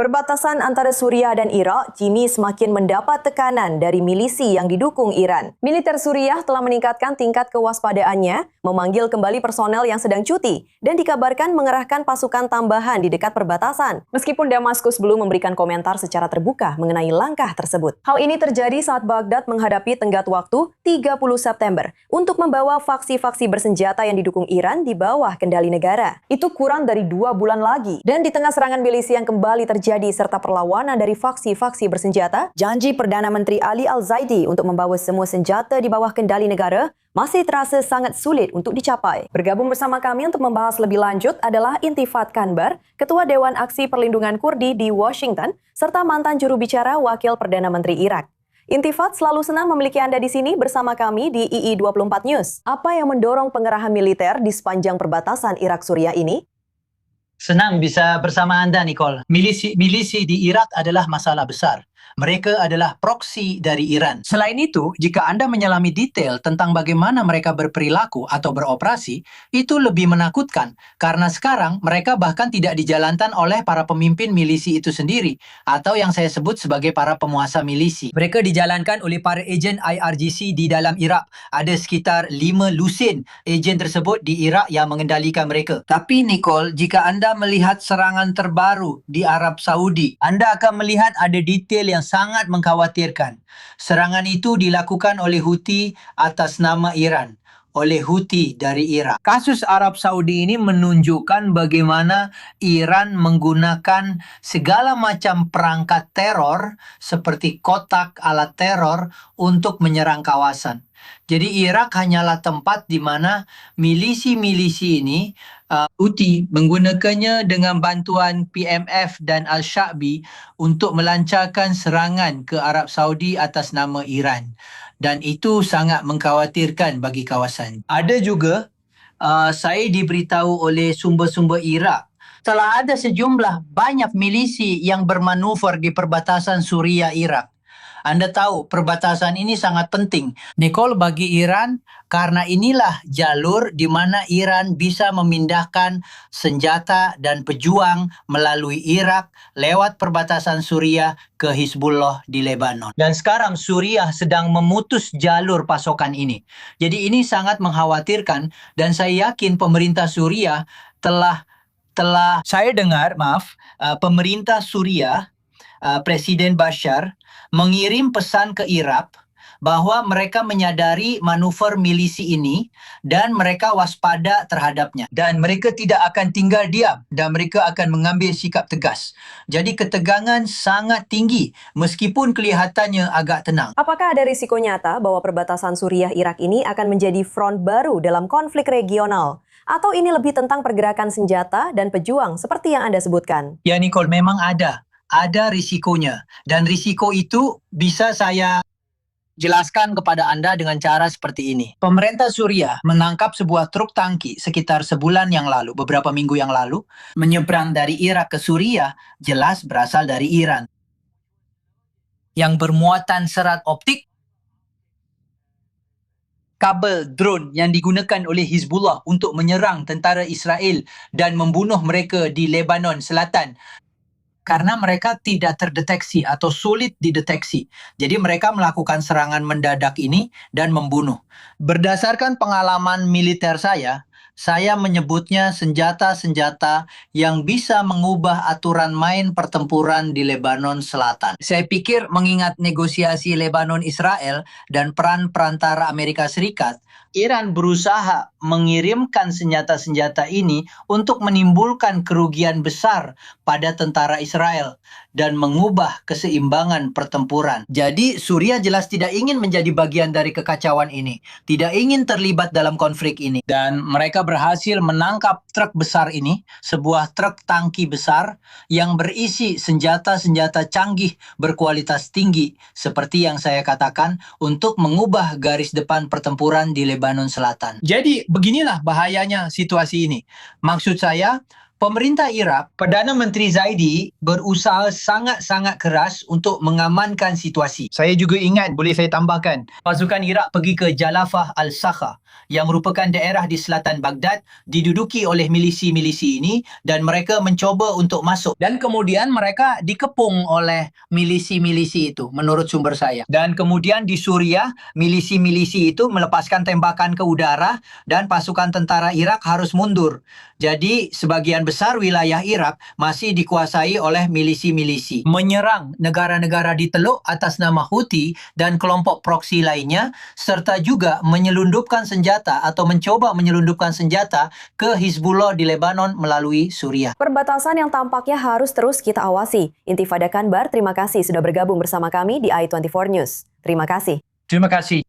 Perbatasan antara Suriah dan Irak kini semakin mendapat tekanan dari milisi yang didukung Iran. Militer Suriah telah meningkatkan tingkat kewaspadaannya, memanggil kembali personel yang sedang cuti, dan dikabarkan mengerahkan pasukan tambahan di dekat perbatasan. Meskipun Damaskus belum memberikan komentar secara terbuka mengenai langkah tersebut. Hal ini terjadi saat Baghdad menghadapi tenggat waktu 30 September untuk membawa faksi-faksi bersenjata yang didukung Iran di bawah kendali negara. Itu kurang dari 2 bulan lagi. Dan di tengah serangan milisi yang kembali terjadi serta perlawanan dari faksi-faksi bersenjata, janji Perdana Menteri Ali Al-Zaidi untuk membawa semua senjata di bawah kendali negara masih terasa sangat sulit untuk dicapai. Bergabung bersama kami untuk membahas lebih lanjut adalah Intifat Kanbar, Ketua Dewan Aksi Perlindungan Kurdi di Washington, serta mantan juru bicara Wakil Perdana Menteri Irak. Intifat, selalu senang memiliki Anda di sini bersama kami di II24 News. Apa yang mendorong pengerahan militer di sepanjang perbatasan Irak-Suriah ini? Senang bisa bersama Anda, Nicole. Milisi di Irak adalah masalah besar. Mereka adalah proksi dari Iran. Selain itu, jika Anda menyelami detail tentang bagaimana mereka berperilaku atau beroperasi, itu lebih menakutkan karena sekarang mereka bahkan tidak dijalankan oleh para pemimpin milisi itu sendiri atau yang saya sebut sebagai para penguasa milisi. Mereka dijalankan oleh para ejen IRGC di dalam Irak. Ada sekitar 5 lusin ejen tersebut di Irak yang mengendalikan mereka. Tapi Nicole, jika Anda melihat serangan terbaru di Arab Saudi, Anda akan melihat ada detail yang sangat mengkhawatirkan. Serangan itu dilakukan oleh Houthi atas nama Iran, oleh Houthi dari Irak. Kasus Arab Saudi ini menunjukkan bagaimana Iran menggunakan segala macam perangkat teror seperti kotak alat teror untuk menyerang kawasan. Jadi Irak hanyalah tempat di mana milisi-milisi ini Houthi menggunakannya dengan bantuan PMF dan Al-Sha'bi untuk melancarkan serangan ke Arab Saudi atas nama Iran. Dan itu sangat mengkhawatirkan bagi kawasan. Ada juga, saya diberitahu oleh sumber-sumber Irak, telah ada sejumlah banyak milisi yang bermanuver di perbatasan Suriah-Irak. Anda tahu perbatasan ini sangat penting, Nicole, bagi Iran, karena inilah jalur di mana Iran bisa memindahkan senjata dan pejuang melalui Irak lewat perbatasan Suriah ke Hizbullah di Lebanon. Dan sekarang Suriah sedang memutus jalur pasokan ini. Jadi ini sangat mengkhawatirkan dan saya yakin pemerintah Suriah telah saya dengar, pemerintah Suriah, Presiden Bashar mengirim pesan ke Irak bahwa mereka menyadari manuver milisi ini dan mereka waspada terhadapnya. Dan mereka tidak akan tinggal diam dan mereka akan mengambil sikap tegas. Jadi ketegangan sangat tinggi meskipun kelihatannya agak tenang. Apakah ada risiko nyata bahwa perbatasan Suriah-Irak ini akan menjadi front baru dalam konflik regional? Atau ini lebih tentang pergerakan senjata dan pejuang seperti yang Anda sebutkan? Ya Nicole, memang ada risikonya. Dan risiko itu bisa saya jelaskan kepada Anda dengan cara seperti ini. Pemerintah Suriah menangkap sebuah truk tangki sekitar sebulan yang lalu, beberapa minggu yang lalu, menyeberang dari Irak ke Suriah, jelas berasal dari Iran. Yang bermuatan serat optik, kabel drone yang digunakan oleh Hizbullah untuk menyerang tentara Israel dan membunuh mereka di Lebanon Selatan. Karena mereka tidak terdeteksi atau sulit dideteksi. Jadi mereka melakukan serangan mendadak ini dan membunuh. Berdasarkan pengalaman militer saya menyebutnya senjata-senjata yang bisa mengubah aturan main pertempuran di Lebanon Selatan. Saya pikir mengingat negosiasi Lebanon-Israel dan peran perantara Amerika Serikat, Iran berusaha mengirimkan senjata-senjata ini untuk menimbulkan kerugian besar pada tentara Israel dan mengubah keseimbangan pertempuran. Jadi Suriah jelas tidak ingin menjadi bagian dari kekacauan ini, tidak ingin terlibat dalam konflik ini. Dan mereka berhasil menangkap truk besar ini, sebuah truk tangki besar yang berisi senjata-senjata canggih berkualitas tinggi, seperti yang saya katakan, untuk mengubah garis depan pertempuran di Lebanon Selatan. Jadi beginilah bahayanya situasi ini. Maksud saya, Pemerintah Iraq, Perdana Menteri Zaidi berusaha sangat-sangat keras untuk mengamankan situasi. Saya juga ingat, boleh saya tambahkan, pasukan Iraq pergi ke Jalafah al-Sakha yang merupakan daerah di selatan Baghdad, diduduki oleh milisi-milisi ini dan mereka mencoba untuk masuk. Dan kemudian mereka dikepung oleh milisi-milisi itu menurut sumber saya. Dan kemudian di Suriah, milisi-milisi itu melepaskan tembakan ke udara dan pasukan tentara Iraq harus mundur. Jadi sebagian besar wilayah Iraq masih dikuasai oleh milisi-milisi. Menyerang negara-negara di Teluk atas nama Houthi dan kelompok proksi lainnya, serta juga menyelundupkan senjata atau mencoba menyelundupkan senjata ke Hizbullah di Lebanon melalui Suriah. Perbatasan yang tampaknya harus terus kita awasi. Intifada Kanbar, terima kasih sudah bergabung bersama kami di i24 News. Terima kasih. Terima kasih.